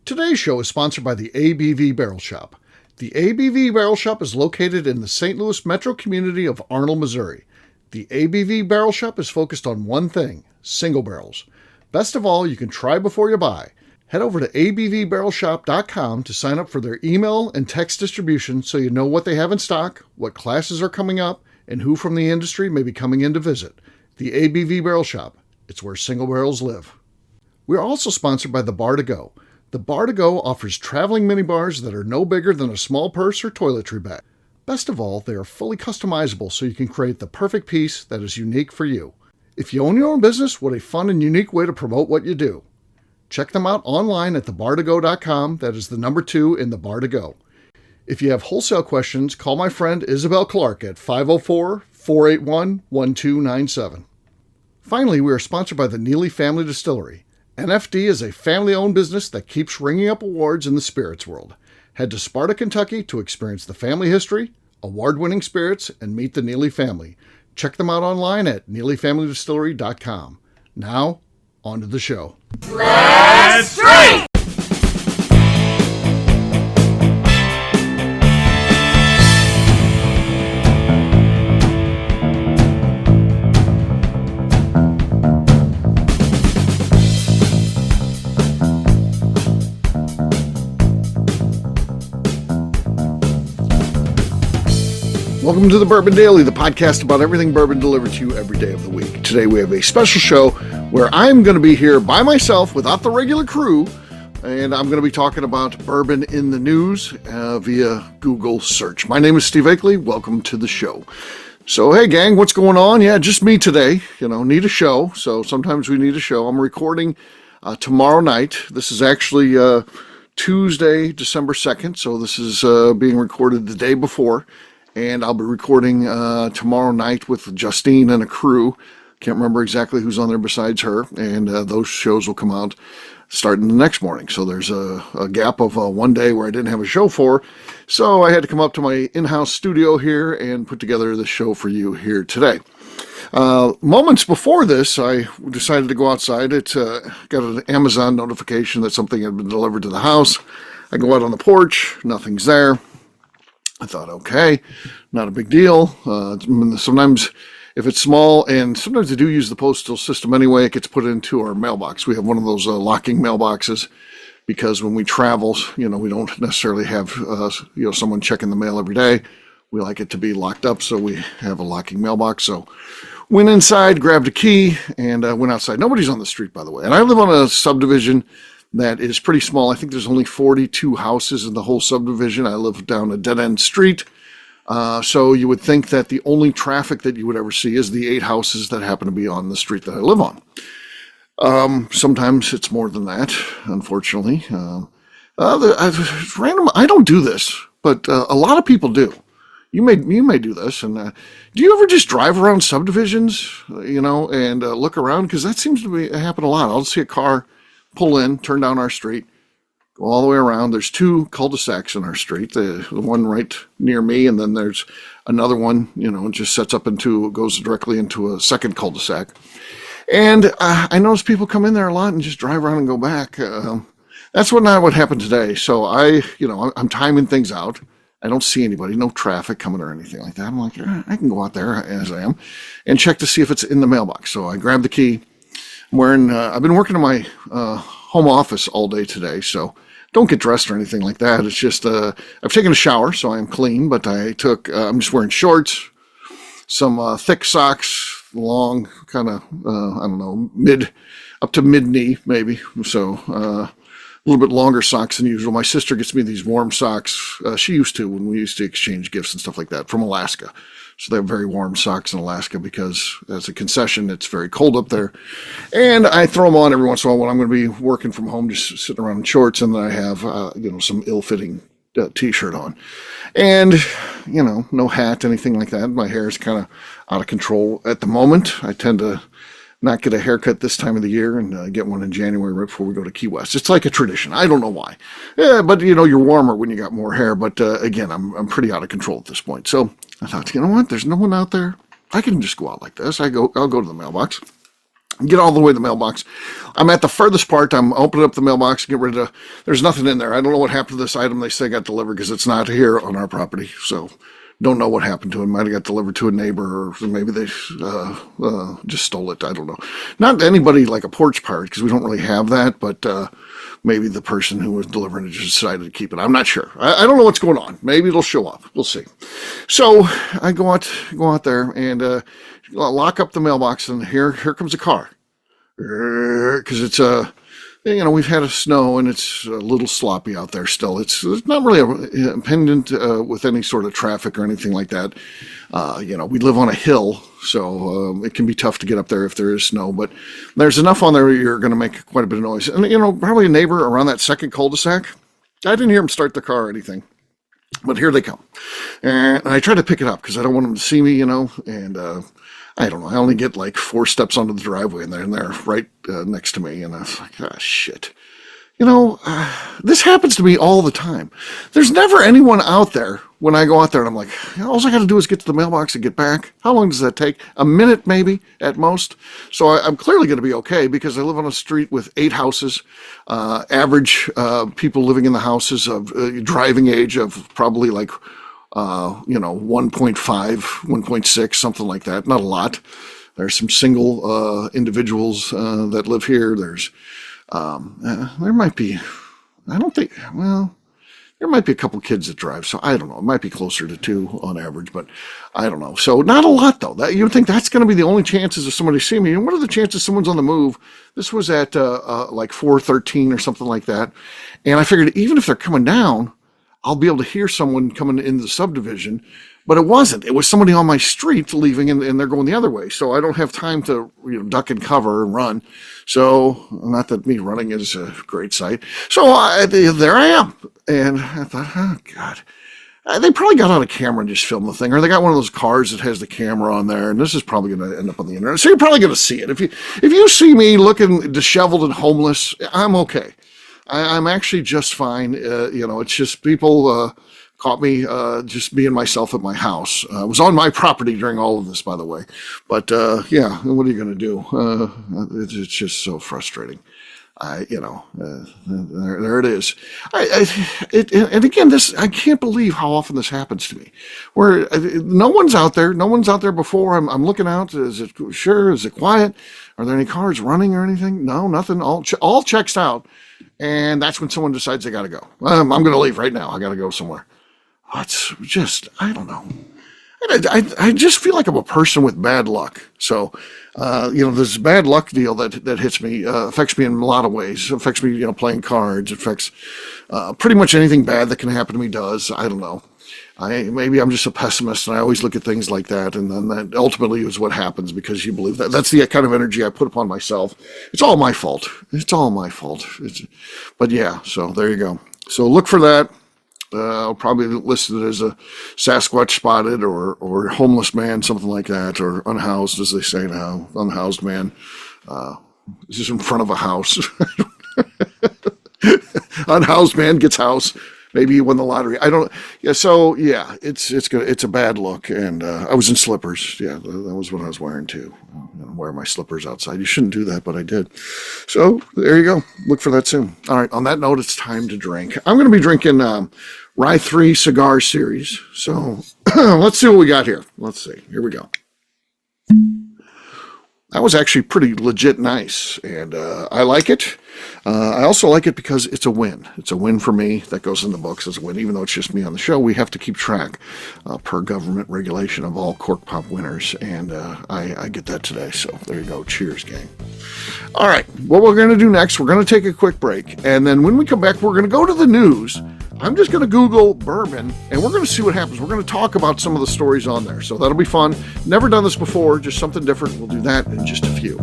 Today's show is sponsored by the ABV Barrel Shop. The ABV Barrel Shop is located in the St. Louis metro community of Arnold, Missouri. The ABV Barrel Shop is focused on one thing: single barrels. Best of all, you can try before you buy. Head over to abvbarrelshop.com to sign up for their email and text distribution so you know what they have in stock, what classes are coming up, and who from the industry may be coming in to visit. The ABV Barrel Shop. It's where single barrels live. We are also sponsored by the Bar to Go. The Bar to Go offers traveling minibars that are no bigger than a small purse or toiletry bag. Best of all, they are fully customizable so you can create the perfect piece that is unique for you. If you own your own business, what a fun and unique way to promote what you do. Check them out online at thebar2go.com. That is the number 2 in the Bar to Go. If you have wholesale questions, call my friend Isabel Clark at 504-481-1297. Finally, we are sponsored by the Neely Family Distillery. NFD is a family-owned business that keeps ringing up awards in the spirits world. Head to Sparta, Kentucky to experience the family history, award-winning spirits, and meet the Neely family. Check them out online at neelyfamilydistillery.com. Now, on to the show. Let's drink! Welcome to the Bourbon Daily, the podcast about everything bourbon delivered to you every day of the week. Today we have a special show where I'm going to be here by myself without the regular crew, and I'm going to be talking about bourbon in the news via Google search. My name is Steve Akeley. Welcome to the show. So, hey gang, what's going on? Yeah, just me today. Need a show. So sometimes we need a show. I'm recording tomorrow night. This is actually Tuesday, December 2nd. So this is being recorded the day before. And I'll be recording tomorrow night with Justine and a crew. Can't remember exactly who's on there besides her. And those shows will come out starting the next morning. So there's a gap of one day where I didn't have a show for. So I had to come up to my in-house studio here and put together the show for you here today. Moments before this, I decided to go outside. It got an Amazon notification that something had been delivered to the house. I go out on the porch. Nothing's there. I thought, okay, not a big deal. Sometimes if it's small, and sometimes they do use the postal system anyway, it gets put into our mailbox. We have one of those locking mailboxes because when we travel, we don't necessarily have, someone checking the mail every day. We like it to be locked up, so we have a locking mailbox. So went inside, grabbed a key, and went outside. Nobody's on the street, by the way. And I live on a subdivision that is pretty small. I think there's only 42 houses in the whole subdivision. I live down a dead-end street. So you would think that the only traffic that you would ever see is the 8 houses that happen to be on the street that I live on. Sometimes it's more than that, unfortunately. Random. I don't do this, but a lot of people do. You may do this. And do you ever just drive around subdivisions, and look around? Because that seems to happen a lot. I'll see a car pull in, turn down our street, go all the way around. There's 2 cul-de-sacs in our street, the one right near me, and then there's another one, it just goes directly into a second cul-de-sac. And I notice people come in there a lot and just drive around and go back. That's not what happened today. So I'm timing things out. I don't see anybody, no traffic coming or anything like that. I'm like, I can go out there as I am and check to see if it's in the mailbox. So I grabbed the key. I've been working in my home office all day today, so don't get dressed or anything like that. It's just I've taken a shower, so I am clean. But I'm just wearing shorts, some thick socks, long kind of up to mid knee maybe. So a little bit longer socks than usual. My sister gets me these warm socks. She used to when we used to exchange gifts and stuff like that from Alaska. So they have very warm socks in Alaska because as a concession, it's very cold up there. And I throw them on every once in a while when I'm going to be working from home, just sitting around in shorts. And then I have, some ill-fitting t-shirt on. And, no hat, anything like that. My hair is kind of out of control at the moment. I tend to not get a haircut this time of the year and get one in January right before we go to Key West. It's like a tradition. I don't know why. Yeah, but, you're warmer when you got more hair. But, again, I'm pretty out of control at this point. So I thought, you know what? There's no one out there. I can just go out like this. I'll go to the mailbox. Get all the way to the mailbox. I'm at the furthest part. I'm opening up the mailbox, get rid of, there's nothing in there. I don't know what happened to this item they say got delivered because it's not here on our property. So don't know what happened to it. Might have got delivered to a neighbor, or maybe they just stole it. I don't know. Not anybody like a porch pirate because we don't really have that, but maybe the person who was delivering it just decided to keep it. I'm not sure. I don't know what's going on. Maybe it'll show up. We'll see. So I go out there and lock up the mailbox, and here comes a car. Because it's we've had a snow and it's a little sloppy out there still. It's not really impediment with any sort of traffic or anything like that. We live on a hill, so it can be tough to get up there if there is snow. But there's enough on there you're going to make quite a bit of noise. And probably a neighbor around that second cul-de-sac. I didn't hear him start the car or anything. But here they come. And I try to pick it up because I don't want them to see me, and I don't know. I only get like 4 steps onto the driveway and they're right next to me. And I was like, shit. This happens to me all the time. There's never anyone out there when I go out there and I'm like, all I got to do is get to the mailbox and get back. How long does that take? A minute maybe at most. So I'm clearly going to be okay because I live on a street with 8 houses. Average people living in the houses of driving age of probably like 1.5, 1.6, something like that. Not a lot. There's some single individuals that live here. There's there might be, there might be a couple kids that drive. So I don't know. It might be closer to 2 on average, but I don't know. So not a lot though. That you would think that's going to be the only chances of somebody seeing me. And what are the chances someone's on the move? This was at like 4:13 or something like that. And I figured even if they're coming down, I'll be able to hear someone coming into the subdivision, but it wasn't. It was somebody on my street leaving, and they're going the other way. So I don't have time to duck and cover and run. So not that me running is a great sight. So there I am, and I thought, oh God, they probably got out a camera and just filmed the thing, or they got one of those cars that has the camera on there, and this is probably going to end up on the internet. So you're probably going to see it. If you see me looking disheveled and homeless, I'm okay. I'm actually just fine. It's just people caught me just being myself at my house. I was on my property during all of this, by the way. But, what are you going to do? It's just so frustrating. There it is. And again, I can't believe how often this happens to me, where no one's out there. No one's out there before. I'm looking out. Is it sure? Is it quiet? Are there any cars running or anything? No, nothing. All checks out. And that's when someone decides they got to go. I'm going to leave right now. I got to go somewhere. It's just, I don't know. I just feel like I'm a person with bad luck. So, this bad luck deal that hits me, affects me in a lot of ways. It affects me, playing cards. It affects, pretty much anything bad that can happen to me does. I don't know. Maybe I'm just a pessimist and I always look at things like that. And then that ultimately is what happens because you believe that. That's the kind of energy I put upon myself. It's all my fault. But yeah, so there you go. So look for that. I'll probably list it as a Sasquatch spotted or homeless man, something like that, or unhoused, as they say now, unhoused man. Just in front of a house. Unhoused man gets house. Maybe he won the lottery. I don't. Yeah. So yeah, it's good. It's a bad look. And I was in slippers. Yeah, that was what I was wearing too. I'm wearing my slippers outside. You shouldn't do that, but I did. So there you go. Look for that soon. All right. On that note, it's time to drink. I'm going to be drinking Rye 3 Cigar Series. So let's see what we got here. Let's see. Here we go. That was actually pretty legit nice, and I like it. I also like it because it's a win. It's a win for me. That goes in the books as a win. Even though it's just me on the show, we have to keep track per government regulation of all Cork Pop winners, and I get that today. So there you go. Cheers, gang. All right, what we're going to do next, we're going to take a quick break, and then when we come back, we're going to go to the news. I'm just going to Google bourbon, and we're going to see what happens. We're going to talk about some of the stories on there, so that'll be fun. Never done this before, just something different. We'll do that in just a few.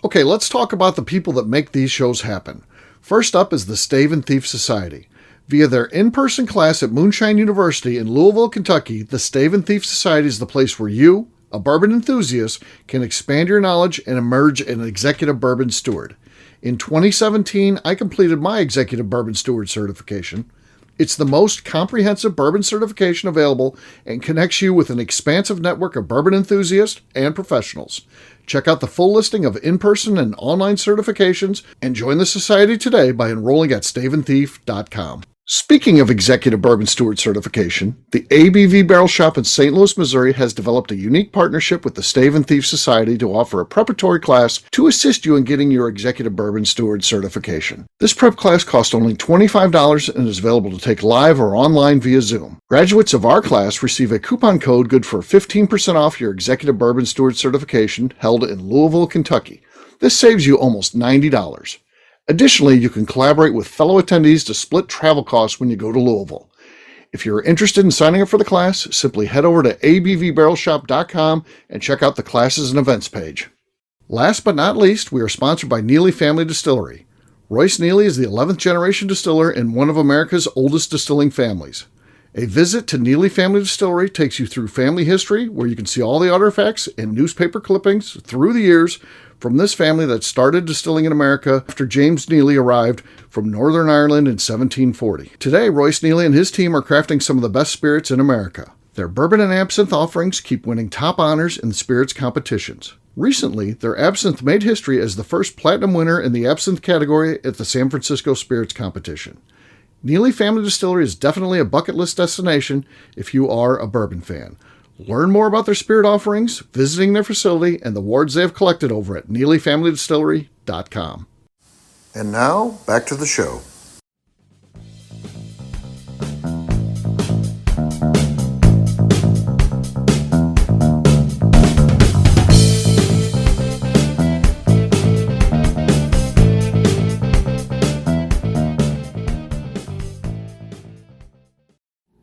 Okay, let's talk about the people that make these shows happen. First up is the Stave and Thief Society. Via their in-person class at Moonshine University in Louisville, Kentucky, the Stave and Thief Society is the place where you, a bourbon enthusiast, can expand your knowledge and emerge an executive bourbon steward. In 2017, I completed my executive bourbon steward certification. It's the most comprehensive bourbon certification available and connects you with an expansive network of bourbon enthusiasts and professionals. Check out the full listing of in-person and online certifications and join the society today by enrolling at staveandthief.com. Speaking of Executive Bourbon Steward certification, the ABV Barrel Shop in St. Louis, Missouri has developed a unique partnership with the Stave and Thief Society to offer a preparatory class to assist you in getting your Executive Bourbon Steward certification. This prep class costs only $25 and is available to take live or online via Zoom. Graduates of our class receive a coupon code good for 15% off your Executive Bourbon Steward certification held in Louisville, Kentucky. This saves you almost $90. Additionally, you can collaborate with fellow attendees to split travel costs when you go to Louisville. If you're interested in signing up for the class, simply head over to abvbarrelshop.com and check out the classes and events page. Last but not least, we are sponsored by Neely Family Distillery. Royce Neely is the 11th generation distiller in one of America's oldest distilling families. A visit to Neely Family Distillery takes you through family history, where you can see all the artifacts and newspaper clippings through the years from this family that started distilling in America after James Neely arrived from Northern Ireland in 1740. Today, Royce Neely and his team are crafting some of the best spirits in America. Their bourbon and absinthe offerings keep winning top honors in the spirits competitions. Recently, their absinthe made history as the first platinum winner in the absinthe category at the San Francisco Spirits Competition. Neely Family Distillery is definitely a bucket list destination if you are a bourbon fan. Learn more about their spirit offerings, visiting their facility, and the awards they have collected over at NeelyFamilyDistillery.com. And now, back to the show.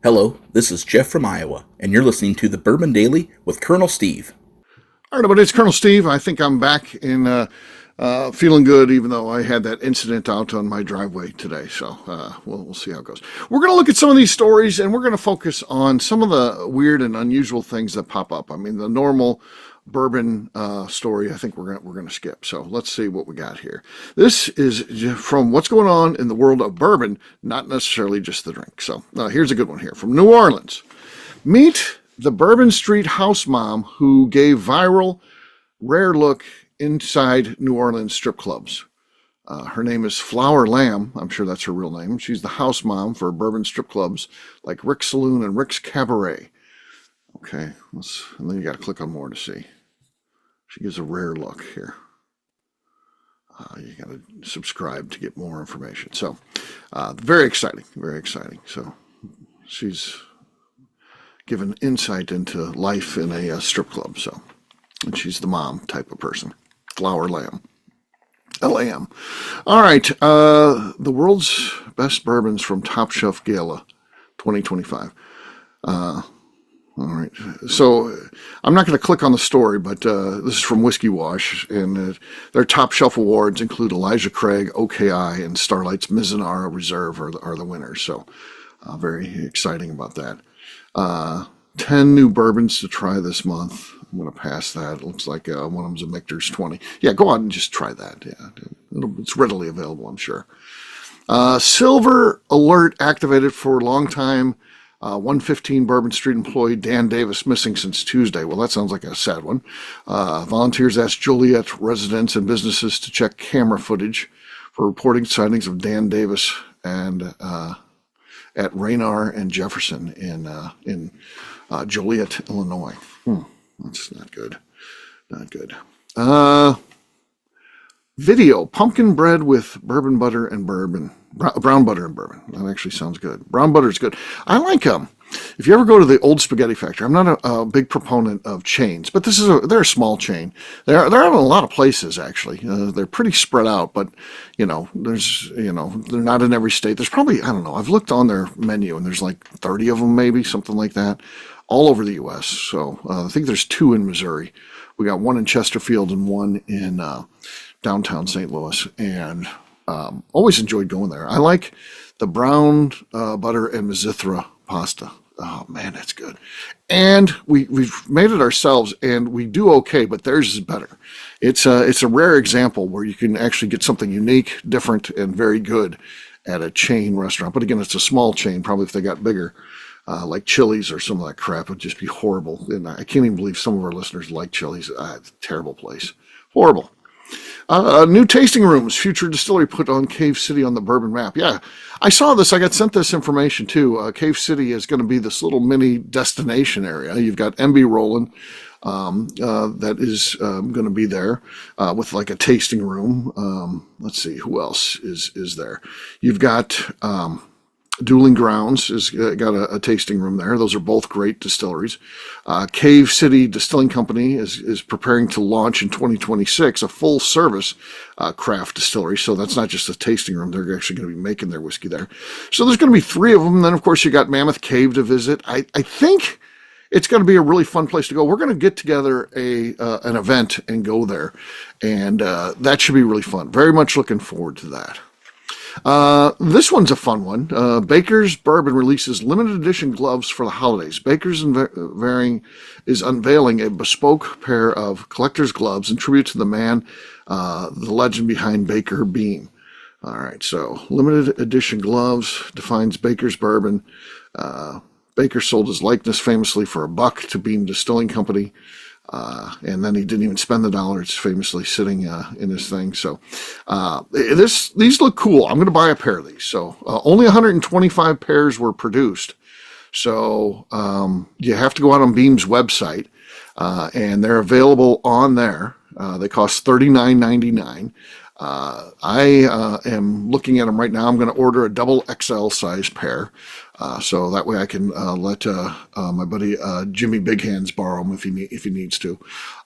Hello, this is Jeff from Iowa, and you're listening to the Bourbon Daily with Colonel Steve. All right, everybody, it's Colonel Steve. I think I'm back in feeling good, even though I had that incident out on my driveway today. So we'll see how it goes. We're going to look at some of these stories, and we're going to focus on some of the weird and unusual things that pop up. I mean, the normal bourbon story, I think we're going to skip. So let's see what we got here. This is from what's going on in the world of bourbon, not necessarily just the drink. So here's a good one here from New Orleans. Meet the Bourbon Street house mom who gave viral rare look inside New Orleans strip clubs. Her name is Flower Lamb. I'm sure that's her real name. She's the house mom for bourbon strip clubs like Rick's Saloon and Rick's Cabaret. Okay, and then you got to click on more to see. She gives a rare look here. You got to subscribe to get more information. So, very exciting, very exciting. So, she's given insight into life in a strip club. So, and she's the mom type of person. Flower Lamb. Lamb. All right, the world's best bourbons from Top Shelf Gala 2025. All right, so I'm not going to click on the story, but this is from Whiskey Wash, and their top shelf awards include Elijah Craig, OKI, and Starlight's Mizunara Reserve are the winners. So very exciting about that. 10 new bourbons to try this month. I'm going to pass that. It looks like one of them's a Michter's 20. Yeah, go on and just try that. Yeah, it's readily available, I'm sure. Silver alert activated for longtime 115 Bourbon Street employee Dan Davis missing since Tuesday. Well, that sounds like a sad one. Volunteers asked Joliet residents and businesses to check camera footage for reporting sightings of Dan Davis and at Raynor and Jefferson in Joliet, Illinois. That's not good. Not good. Video, pumpkin bread with bourbon butter and bourbon. Brown butter and bourbon. That actually sounds good. Brown butter is good. I like them. If you ever go to the Old Spaghetti Factory, I'm not a big proponent of chains, but they're a small chain. They're in a lot of places actually. They're pretty spread out, but they're not in every state. There's probably, I don't know. I've looked on their menu and there's like 30 of them, maybe something like that, all over the U.S. So I think there's 2 in Missouri. We got 1 in Chesterfield and 1 in downtown St. Louis, and always enjoyed going there. I like the brown butter and Mizithra pasta. Oh man, that's good. And we've made it ourselves, and we do okay, but theirs is better. It's a rare example where you can actually get something unique, different, and very good at a chain restaurant. But again, it's a small chain. Probably if they got bigger, like Chili's or some of that crap, would just be horrible. And I can't even believe some of our listeners like Chili's. It's a terrible place. Horrible. New tasting rooms, Future Distillery put on Cave City on the bourbon map. Yeah, I saw this. I got sent this information too. Cave City is going to be this little mini destination area. You've got MB Roland that is going to be there with like a tasting room. Let's see, who else is there? You've got Dueling Grounds has got a tasting room there. Those are both great distilleries. Cave City Distilling Company is preparing to launch in 2026 a full-service craft distillery. So that's not just a tasting room. They're actually going to be making their whiskey there. So there's going to be 3 of them. And then, of course, you got Mammoth Cave to visit. I think it's going to be a really fun place to go. We're going to get together an event and go there. And that should be really fun. Very much looking forward to that. This one's a fun one. Baker's Bourbon releases limited edition gloves for the holidays. Baker's is unveiling a bespoke pair of collector's gloves in tribute to the man, the legend behind Baker Beam. All right, so limited edition gloves defines Baker's Bourbon. Baker sold his likeness famously for $1 to Beam Distilling Company. And then he didn't even spend the dollar. It's famously sitting in his thing. So these look cool. I'm going to buy a pair of these. So only 125 pairs were produced. So you have to go out on Beam's website, and they're available on there. They cost $39.99. I am looking at them right now. I'm going to order a double XL size pair. So that way I can let my buddy Jimmy Big Hands borrow them if he needs to.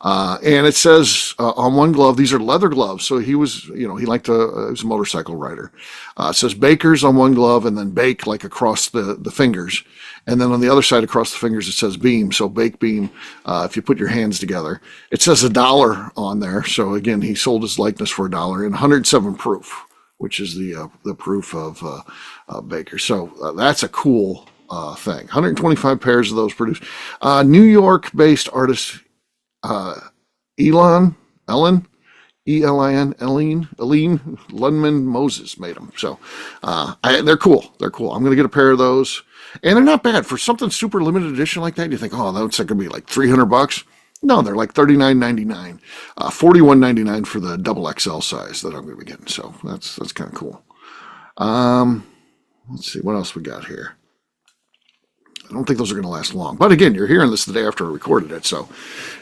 And it says on one glove, these are leather gloves. So he was, he liked he was a motorcycle rider. It says Baker's on one glove and then Bake like across the fingers. And then on the other side across the fingers, it says Beam. So Bake Beam, if you put your hands together. It says $1 on there. So again, he sold his likeness for $1 and 107 proof, which is the proof of Baker. So that's a cool thing. 125 pairs of those produced. New York-based artist Aline Lundman Moses made them. So they're cool. They're cool. I'm going to get a pair of those. And they're not bad. For something super limited edition like that, you think, oh, that's going to be like $300. No, they're like $39.99, $41.99 for the double XL size that I'm going to be getting. So that's kind of cool. Let's see what else we got here. I don't think those are going to last long. But again, you're hearing this the day after I recorded it, so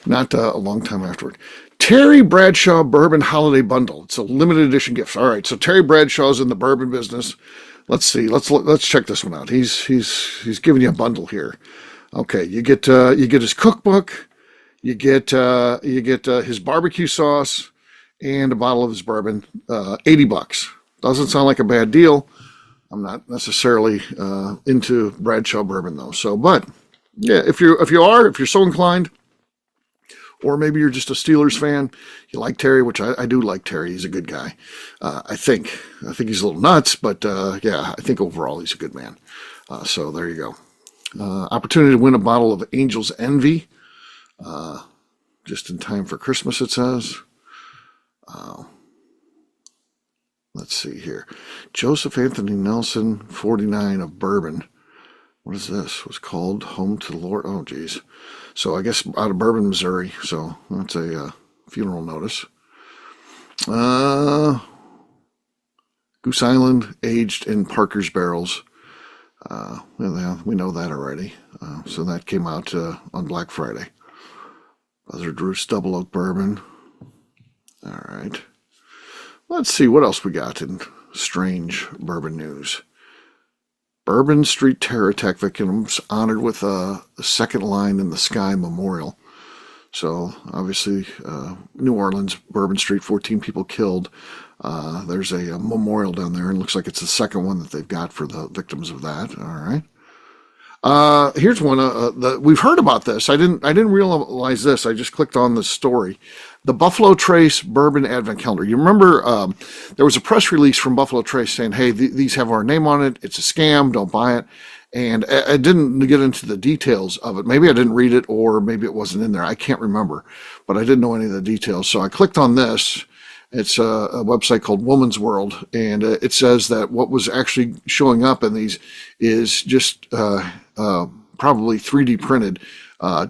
not a long time afterward. Terry Bradshaw Bourbon Holiday Bundle. It's a limited edition gift. All right, so Terry Bradshaw's in the bourbon business. Let's see. Let's check this one out. He's giving you a bundle here. Okay, you get his cookbook. You get his barbecue sauce and a bottle of his bourbon, $80. Doesn't sound like a bad deal. I'm not necessarily into Bradshaw bourbon though. So, but yeah, if you're so inclined, or maybe you're just a Steelers fan, you like Terry, which I do like Terry. He's a good guy. I think he's a little nuts, but yeah, I think overall he's a good man. So there you go. Opportunity to win a bottle of Angel's Envy. Just in time for Christmas, it says. Let's see here. Joseph Anthony Nelson, 49 of Bourbon. What is this? It was called Home to the Lord. Oh, geez. So I guess out of Bourbon, Missouri. So that's a funeral notice. Goose Island, aged in Parker's barrels. We know that already. So that came out on Black Friday. Buzzard Roost Double Oak Bourbon. All right. Let's see what else we got in strange bourbon news. Bourbon Street terror attack victims honored with a second line in the sky memorial. So obviously, New Orleans, Bourbon Street, 14 people killed. There's a memorial down there, and it looks like it's the second one that they've got for the victims of that. All right. Here's one. We've heard about this. I didn't realize this. I just clicked on the story. The Buffalo Trace Bourbon Advent Calendar. You remember there was a press release from Buffalo Trace saying, "Hey, these have our name on it. It's a scam. Don't buy it." And I didn't get into the details of it. Maybe I didn't read it, or maybe it wasn't in there. I can't remember, but I didn't know any of the details. So I clicked on this, It's a website called Woman's World, and it says that what was actually showing up in these is just probably 3D printed,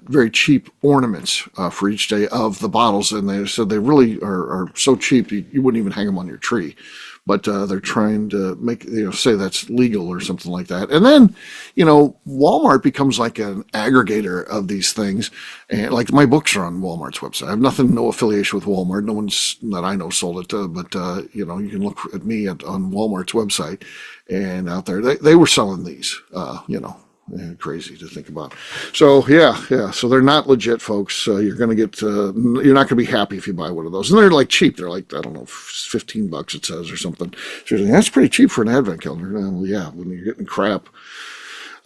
very cheap ornaments for each day of the bottles. And they said they really are so cheap you wouldn't even hang them on your tree. But they're trying to make, say that's legal or something like that. And then, Walmart becomes like an aggregator of these things. And like my books are on Walmart's website. I have no affiliation with Walmart. No one's that I know sold it to, but, you can look at me on Walmart's website, and out there, they were selling these, crazy to think about. So yeah. So they're not legit, folks. You're going to get, you're not going to be happy if you buy one of those. And they're like cheap. They're like, I don't know, $15 it says or something. So you're like, that's pretty cheap for an advent calendar. Well, yeah, when you're getting crap,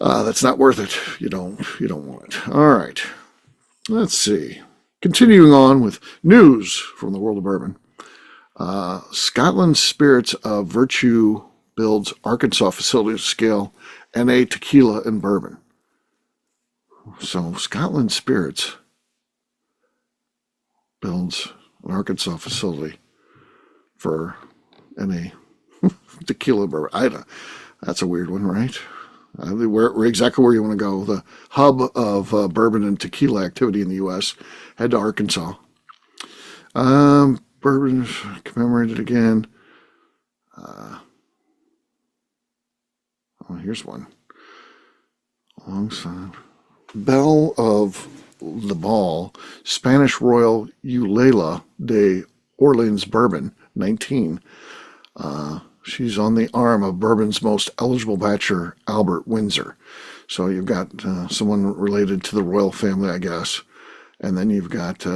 that's not worth it. You don't want it. All right. Let's see. Continuing on with news from the world of bourbon. Scotland Spirits of Virtue builds Arkansas facility to scale NA tequila and bourbon. So Scotland Spirits builds an Arkansas facility for NA tequila and bourbon. That's a weird one, right? We're exactly where you want to go. The hub of bourbon and tequila activity in the U.S. Head to Arkansas. Bourbon commemorated again. Here's one. Alongside Belle of the Ball, Spanish Royal Eulalia de Orleans Bourbon, 19. She's on the arm of bourbon's most eligible bachelor, Albert Windsor. So you've got someone related to the royal family, I guess. And then you've got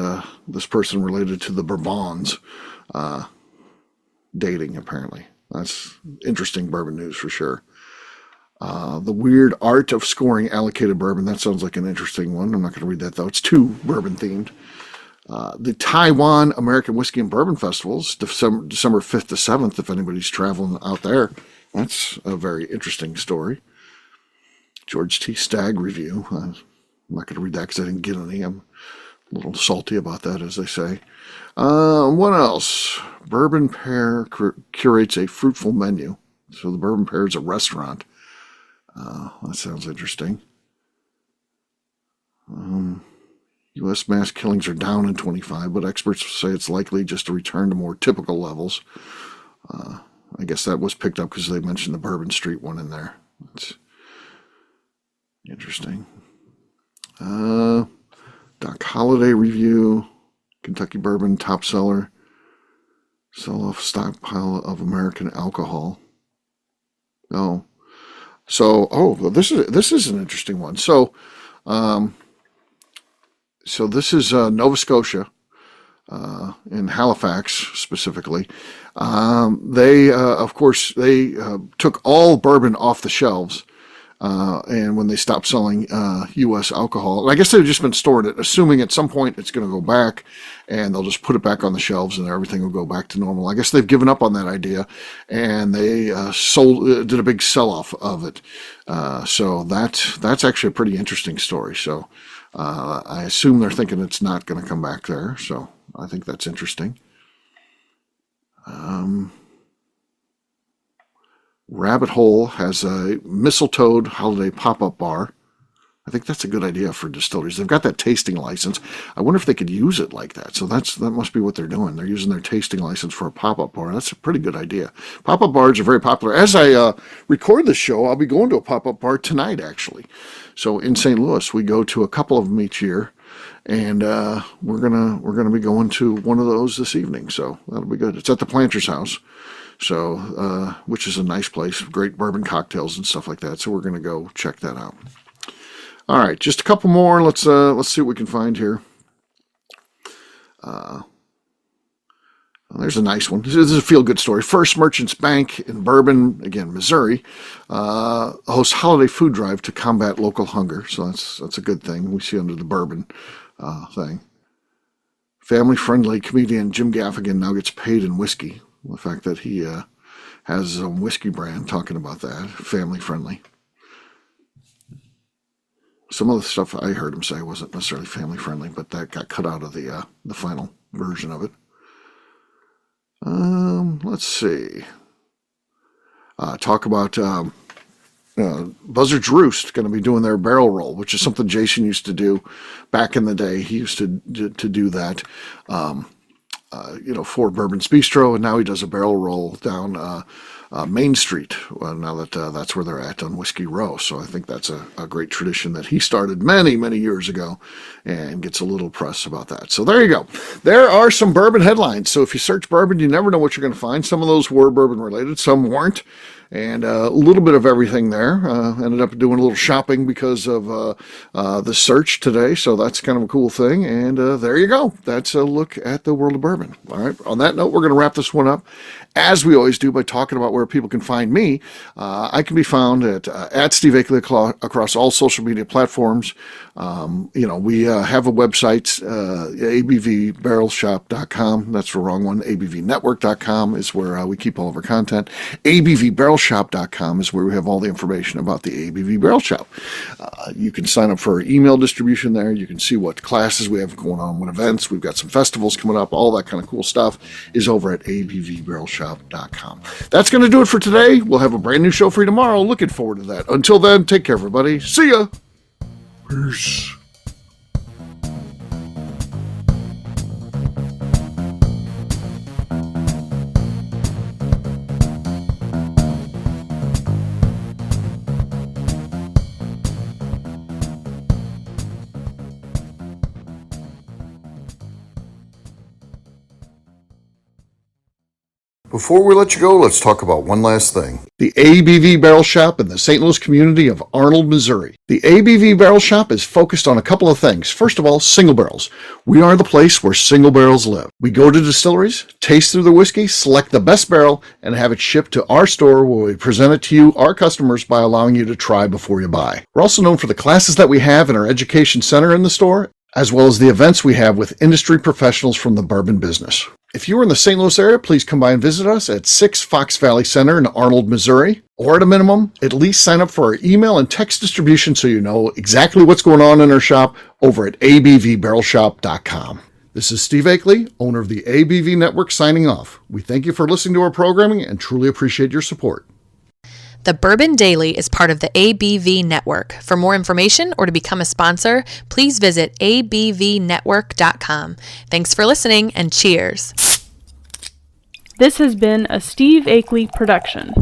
this person related to the Bourbons dating, apparently. That's interesting bourbon news for sure. The weird art of scoring allocated bourbon. That sounds like an interesting one. I'm not going to read that, though. It's too bourbon themed. The Taiwan American Whiskey and Bourbon Festivals, December 5th to 7th, if anybody's traveling out there. That's a very interesting story. George T. Stagg review. I'm not going to read that because I didn't get any. I'm a little salty about that, as they say. What else? Bourbon Pair curates a fruitful menu. So the Bourbon Pair is a restaurant. That sounds interesting. U.S. mass killings are down in 25, but experts say it's likely just to return to more typical levels. I guess that was picked up because they mentioned the Bourbon Street one in there. That's interesting. Doc Holliday review. Kentucky bourbon top seller. Sell off stockpile of American alcohol. This is an interesting one. So this is Nova Scotia, in Halifax specifically. They took all bourbon off the shelves, and when they stopped selling U.S. alcohol, I guess they've just been storing it, assuming at some point it's going to go back, and they'll just put it back on the shelves, and everything will go back to normal. I guess they've given up on that idea, and they did a big sell-off of it. So that's actually a pretty interesting story. So I assume they're thinking it's not going to come back there. So I think that's interesting. Rabbit Hole has a mistletoed holiday pop-up bar. I think that's a good idea for distilleries. They've got that tasting license. I wonder if they could use it like that. So that must be what they're doing. They're using their tasting license for a pop-up bar. That's a pretty good idea. Pop-up bars are very popular. As I record this show, I'll be going to a pop-up bar tonight, actually. So in St. Louis, we go to a couple of them each year, and we're gonna be going to one of those this evening. So that'll be good. It's at the Planter's House. So, which is a nice place, great bourbon cocktails and stuff like that. So we're going to go check that out. All right, just a couple more. Let's see what we can find here. There's a nice one. This is a feel-good story. First Merchants Bank in Bourbon, again, Missouri, hosts holiday food drive to combat local hunger. So that's a good thing. We see under the bourbon thing. Family-friendly comedian Jim Gaffigan now gets paid in whiskey. The fact that he has his own whiskey brand, talking about that, family-friendly. Some of the stuff I heard him say wasn't necessarily family-friendly, but that got cut out of the final version of it. Let's see. Talk about Buzzard's Roost going to be doing their barrel roll, which is something Jason used to do back in the day. He used to do that, for Bourbon's Bistro, and now he does a barrel roll down Main Street. Now that that's where they're at on Whiskey Row, so I think that's a great tradition that he started many, many years ago, and gets a little press about that. So there you go. There are some bourbon headlines. So if you search bourbon, you never know what you're going to find. Some of those were bourbon related, some weren't. And a little bit of everything there. Ended up doing a little shopping because of the search today, so that's kind of a cool thing. And there you go. That's a look at the world of bourbon. All right. On that note, we're going to wrap this one up, as we always do, by talking about where people can find me. I can be found at Steve Akeley across all social media platforms. We have a website, abvbarrelshop.com. That's the wrong one. abvnetwork.com is where we keep all of our content. abvbarrelshop.com is where we have all the information about the ABV Barrel Shop. You can sign up for email distribution there. You can see what classes we have going on, what events. We've got some festivals coming up. All that kind of cool stuff is over at abvbarrelshop.com. That's going to do it for today. We'll have a brand new show for you tomorrow. Looking forward to that. Until then, take care, everybody. See ya. Peace. Before we let you go, let's talk about one last thing. The ABV Barrel Shop in the St. Louis community of Arnold, Missouri. The ABV Barrel Shop is focused on a couple of things. First of all, single barrels. We are the place where single barrels live. We go to distilleries, taste through the whiskey, select the best barrel, and have it shipped to our store where we present it to you, our customers, by allowing you to try before you buy. We're also known for the classes that we have in our education center in the store, as well as the events we have with industry professionals from the bourbon business. If you're in the St. Louis area, please come by and visit us at 6 Fox Valley Center in Arnold, Missouri. Or at a minimum, at least sign up for our email and text distribution so you know exactly what's going on in our shop over at abvbarrelshop.com. This is Steve Akeley, owner of the ABV Network, signing off. We thank you for listening to our programming and truly appreciate your support. The Bourbon Daily is part of the ABV Network. For more information or to become a sponsor, please visit abvnetwork.com. Thanks for listening and cheers. This has been a Steve Akeley production.